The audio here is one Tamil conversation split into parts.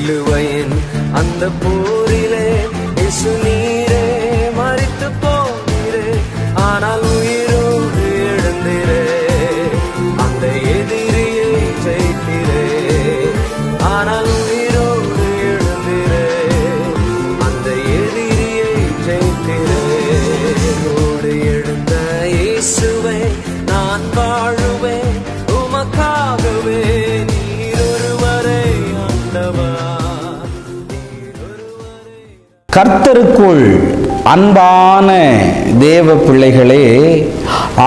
சிலுவையின் அந்த போரிலே இயேசு நீரே மரித்து போனீரே, ஆனால் உயிரோடு எழுந்தீரே. அந்த எதிரியை ஜெயித்தீரே, ஆனால் உயிரோடு எழுந்தீரே. அந்த எதிரியை ஜெயித்தீரே. ஓடு எழுந்த இயேசுவே நான் வாழுவேன் உமக்காகவே. கர்த்தருக்குள் அன்பான தேவ பிள்ளைகளே,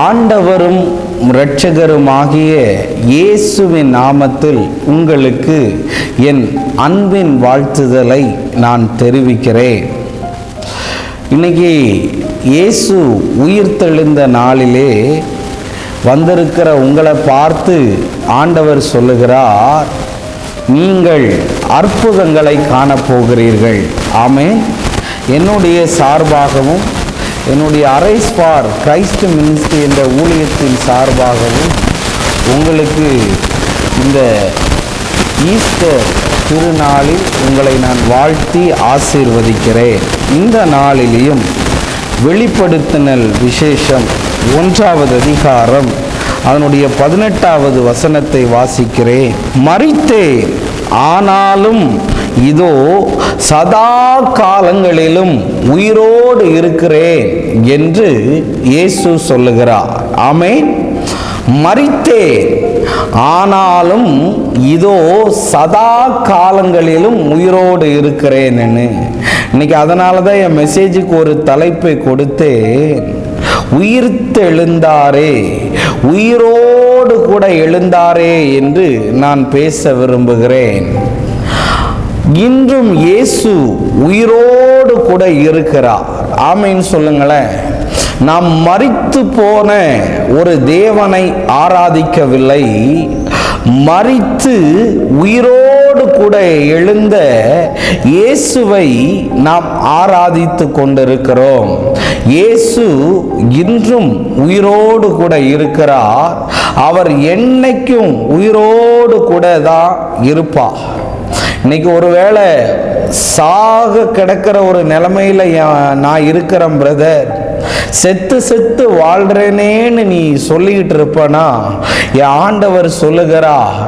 ஆண்டவரும் இரட்சகருமாகிய இயேசுவின் நாமத்தில் உங்களுக்கு என் அன்பின் வாழ்த்துதலை நான் தெரிவிக்கிறேன். இன்னைக்கு இயேசு உயிர்த்தெழுந்த நாளிலே வந்திருக்கிற உங்களை பார்த்து ஆண்டவர் சொல்லுகிறார், நீங்கள் அற்புதங்களை காணப்போகிறீர்கள். ஆமென். என்னுடைய சார்பாகவும் என்னுடைய அரைஸ் ஃபார் கிரைஸ்ட் மினிஸ்ட்ரி என்ற ஊழியத்தின் சார்பாகவும் உங்களுக்கு இந்த ஈஸ்டர் திருநாளில் உங்களை நான் வாழ்த்தி ஆசீர்வதிக்கிறேன். இந்த நாளிலேயும் வெளிப்படுத்தினல் விசேஷம் 1வது அதிகாரம் அதனுடைய 18வது வசனத்தை வாசிக்கிறேன். மரித்தேன், ஆனாலும் இதோ சதா காலங்களிலும் உயிரோடு இருக்கிறேன் என்று இயேசு சொல்லுகிறார். ஆமென். மரித்தேன், ஆனாலும் இதோ சதா காலங்களிலும் உயிரோடு இருக்கிறேன். இன்னைக்கு அதனால தான் என் மெசேஜுக்கு ஒரு தலைப்பை கொடுத்தேன், உயிர்த்தெழுந்தாரே, உயிரோடு கூட எழுந்தாரே என்று நான் பேச விரும்புகிறேன். இன்றும் இயேசு உயிரோடு கூட இருக்கிறார். ஆமென் சொல்லுங்களேன். நாம் மரித்து போன ஒரு தேவனை ஆராதிக்கவில்லை, மரித்து உயிரோடு கூட எழுந்த இயேசுவை நாம் ஆராதித்து கொண்டிருக்கிறோம். இயேசு இன்றும் உயிரோடு கூட இருக்கிறார். அவர் என்னைக்கும் உயிரோடு கூட தான் இருப்பார். இன்னைக்கு ஒருவேளை சாக கிடக்கிற ஒரு நிலைமையில நான் இருக்கிறேன் பிரதர், செத்து செத்து வாழ்றேனேன்னு நீ சொல்லிக்கிட்டு இருப்பனா, என் ஆண்டவர் சொல்லுகிறார்,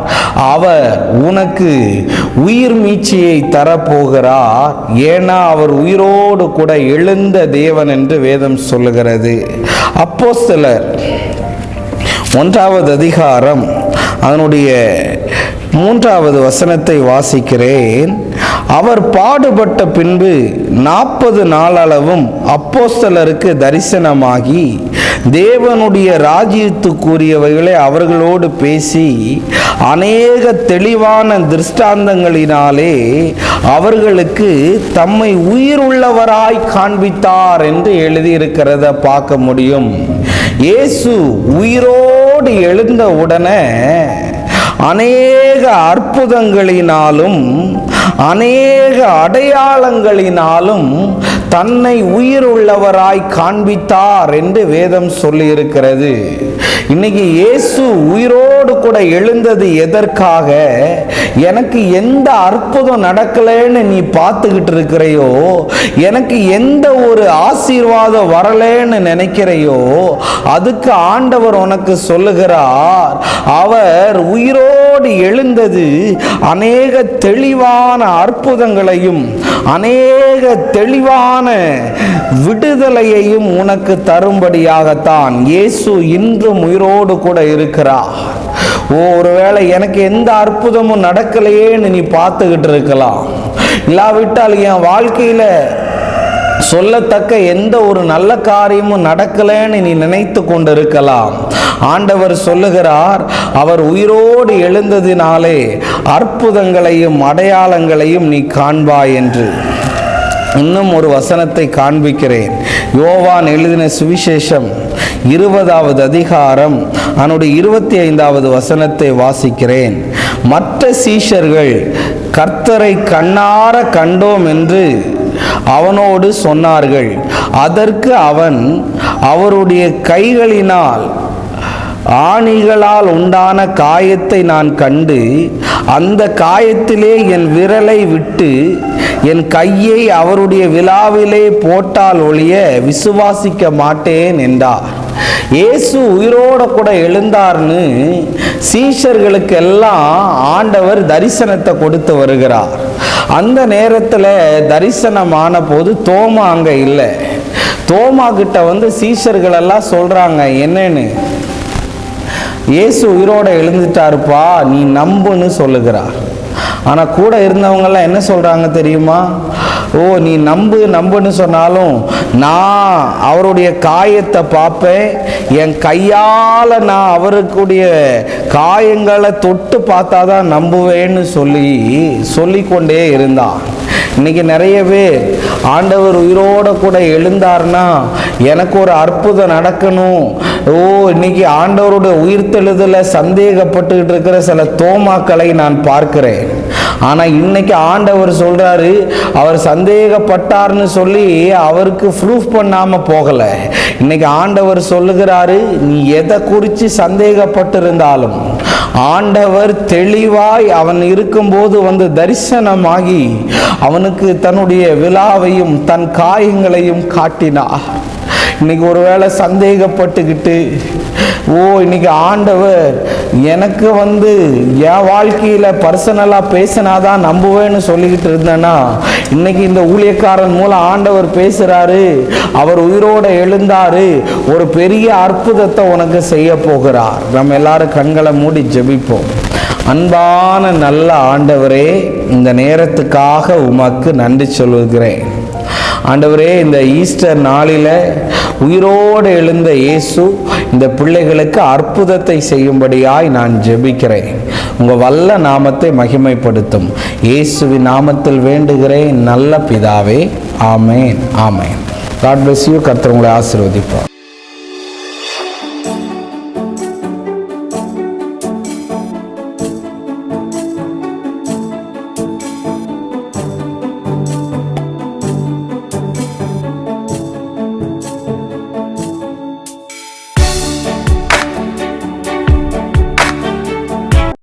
அவர் உனக்கு உயிர் மீட்சியை தரப்போகிறார். ஏன்னா அவர் உயிரோடு கூட எழுந்த தேவன் என்று வேதம் சொல்லுகிறது. அப்போஸ்தலர் 1வது அதிகாரம் அதனுடைய 3வது வசனத்தை வாசிக்கிறேன். அவர் பாடுபட்ட பின்பு 40 நாளளவும் அப்போஸ்தலருக்கு தரிசனமாகி தேவனுடைய ராஜ்யத்துக்குரியவைகளை அவர்களோடு பேசி அநேக தெளிவான திருஷ்டாந்தங்களினாலே அவர்களுக்கு தம்மை உயிருள்ளவராய் காண்பித்தார் என்று எழுதியிருக்கிறத பார்க்க முடியும். இயேசு உயிரோடு எழுந்த உடனே அநேக அற்புதங்களினாலும் அநேக அடையாளங்களினாலும் தன்னை உயிருள்ளவராய் காண்பித்தார் என்று வேதம் சொல்லி இருக்கிறது. இன்னைக்கு இயேசு உயிரோடு கூட எழுந்தது எதற்காக? எனக்கு எந்த அற்புதம் நடக்கலைன்னு நீ பார்த்துக்கிட்டு இருக்கிறையோ, எனக்கு எந்த ஒரு ஆசீர்வாதம் வரலன்னு நினைக்கிறையோ, அதுக்கு ஆண்டவர் உனக்கு சொல்லுகிறார், அவர் உயிரோடு எழுந்தது அநேக தெளிவான அற்புதங்களையும் அநேக தெளிவான விடுதலையையும் உனக்கு தரும்படியாகத்தான் இயேசு இன்றும் உயிரோடு கூட இருக்கிறார். ஒருவேளை எனக்கு எந்த அற்புதமும் நடக்கலையேன்னு நீ பார்த்துக்கிட்டு இருக்கலாம். இல்லாவிட்டால் என் வாழ்க்கையில சொல்லத்தக்க எந்த ஒரு நல்ல காரியமும் நடக்கலைன்னு நீ நினைத்து கொண்டு இருக்கலாம். ஆண்டவர் சொல்லுகிறார், அவர் உயிரோடு எழுந்ததினாலே அற்புதங்களையும் அடையாளங்களையும் நீ காண்பாய் என்று. இன்னும் ஒரு வசனத்தை காண்பிக்கிறேன். யோவான் எழுதின சுவிசேஷம் 20வது அதிகாரம் அதனுடைய 25வது வசனத்தை வாசிக்கிறேன். மற்ற சீஷர்கள் கர்த்தரை கண்ணார கண்டோம் என்று அவனோடு சொன்னார்கள். அதற்கு அவன் அவருடைய கைகளினால் ஆணிகளால் உண்டான காயத்தை நான் கண்டு அந்த காயத்திலே என் விரலை விட்டு என் கையை அவருடைய விலாவிலே போட்டால் ஒழிய விசுவாசிக்க மாட்டேன் என்றார். இயேசு உயிரோட கூட எழுந்தார்னு சீஷர்களுக்கு எல்லாம் ஆண்டவர் தரிசனத்தை கொடுத்து வருகிறார். அந்த நேரத்தில் தரிசனமான போது தோமா அங்கே இல்லை. தோமா கிட்ட சீஷர்கள் எல்லாம் சொல்றாங்க, என்னன்னு, இயேசு உயிரோட எழுந்துட்டாருப்பா, நீ நம்புன்னு சொல்லுகிறார். ஆனால் கூட இருந்தவங்கெல்லாம் என்ன சொல்கிறாங்க தெரியுமா? ஓ, நீ நம்புன்னு சொன்னாலும் நான் அவருடைய காயத்தை பார்ப்பேன், என் கையால் நான் அவருக்குடைய காயங்களை தொட்டு பார்த்தா தான் நம்புவேன்னு சொல்லிக்கொண்டே இருந்தான். இன்னைக்கு நிறைய பேர் ஆண்டவர் உயிரோட கூட எழுந்தார்னா எனக்கு ஒரு அற்புதம் நடக்கணும், ஓ இன்னைக்கு ஆண்டவருடைய உயிர்த்தெழுதல சந்தேகப்பட்டுக்கிட்டு இருக்கிற சில தோமாக்களை நான் பார்க்கிறேன். ஆனால் இன்னைக்கு ஆண்டவர் சொல்றாரு, அவர் சந்தேகப்பட்டார்னு சொல்லி அவருக்கு ப்ரூஃப் பண்ணாம போகல. இன்னைக்கு ஆண்டவர் சொல்லுகிறாரு, நீ எதை குறித்து சந்தேகப்பட்டிருந்தாலும் ஆண்டவர் தெளிவாய் அவன் இருக்கும்போது தரிசனமாகி அவனுக்கு தன்னுடைய விலாவையும் தன் காயங்களையும் காட்டினார். இன்னைக்கு ஒருவேளை சந்தேகப்பட்டுக்கிட்டு, ஓ இன்னைக்கு ஆண்டவர் எனக்கு என் வாழ்க்கையில் பர்சனலாக பேசினாதான் நம்புவேன்னு சொல்லிக்கிட்டு இருந்தேன்னா, இன்னைக்கு இந்த ஊழியக்காரன் மூலம் ஆண்டவர் பேசுகிறாரு, அவர் உயிரோடு எழுந்தாரு, ஒரு பெரிய அற்புதத்தை உனக்கு செய்ய போகிறார். நம்ம எல்லாரும் கண்களை மூடி ஜெபிப்போம். அன்பான நல்ல ஆண்டவரே, இந்த நேரத்துக்காக உமக்கு நன்றி சொல்லுகிறேன். ஆண்டவரே, இந்த ஈஸ்டர் நாளில் உயிரோடு எழுந்த இயேசு இந்த பிள்ளைகளுக்கு அற்புதத்தை செய்யும்படியாய் நான் ஜெபிக்கிறேன். உங்கள் வல்ல நாமத்தை மகிமைப்படுத்தும் இயேசுவின் நாமத்தில் வேண்டுகிறேன் நல்ல பிதாவே. ஆமேன், ஆமேன். God bless you. கர்த்தர் உங்களை ஆசீர்வதிப்பார்.